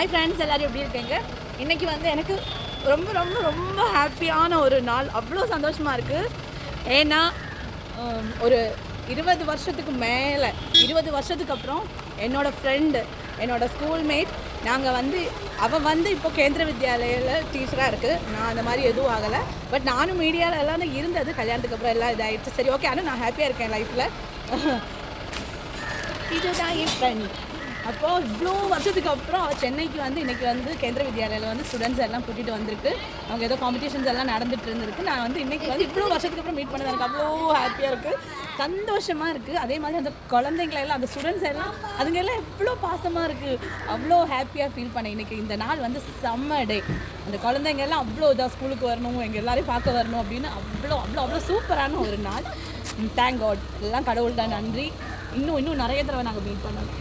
Hi friends, எல்லோரும் எப்படி இருக்கீங்க? இன்றைக்கி வந்து எனக்கு ரொம்ப ரொம்ப ரொம்ப ஹாப்பியான ஒரு நாள். அவ்வளோ சந்தோஷமாக இருக்குது. ஏன்னா ஒரு 20 வருஷத்துக்கு மேலே 20 வருஷத்துக்கு அப்புறம் என்னோடய ஃப்ரெண்டு, என்னோடய ஸ்கூல்மேட், நாங்கள் வந்து அவள் வந்து இப்போ கேந்திர வித்யாலயில் டீச்சராக இருக்குது. நான் அந்த மாதிரி எதுவும் ஆகலை. பட் நானும் மீடியாவில் எல்லாம் இருந்தது. கல்யாணத்துக்கு அப்புறம் எல்லாம் இதாகிடுச்சு. சரி, ஓகே. ஆனால் நான் ஹாப்பியாக இருக்கேன் லைஃப்பில். இதுதான் என் ஃப்ரெண்ட். அப்போது இவ்வளோ வருஷத்துக்கு அப்புறம் அவள் சென்னைக்கு வந்து இன்றைக்கி வந்து கேந்திர வித்யாலயில் வந்து ஸ்டூடெண்ட்ஸ் எல்லாம் கூட்டிகிட்டு வந்திருக்கு. அவங்க ஏதோ காம்படிஷன்ஸ் எல்லாம் நடந்துகிட்டு இருந்திருக்கு. நான் வந்து இன்றைக்கி வந்து இவ்வளோ வருஷத்துக்கு அப்புறம் மீட் பண்ணது எனக்கு அவ்வளோ ஹாப்பியாக இருக்குது, சந்தோஷமாக இருக்குது. அதே மாதிரி அந்த குழந்தைங்களெல்லாம், அந்த ஸ்டூடெண்ட்ஸ் எல்லாம், அதுங்கெல்லாம் எவ்வளோ பாசமாக இருக்குது. அவ்வளோ ஹாப்பியாக ஃபீல் பண்ணேன். இன்றைக்கி இந்த நாள் வந்து செம்ம டே. அந்த குழந்தைங்க எல்லாம் அவ்வளோ இதாக ஸ்கூலுக்கு வரணும், எங்கள் எல்லோரையும் பார்க்க வரணும் அப்படின்னு அவ்வளோ அவ்வளோ அவ்வளோ சூப்பரான ஒரு நாள். Thank god. எல்லாம் கடவுள் தான், நன்றி. இன்னும் நிறைய தடவை நாங்கள் மீட் பண்ணணும்.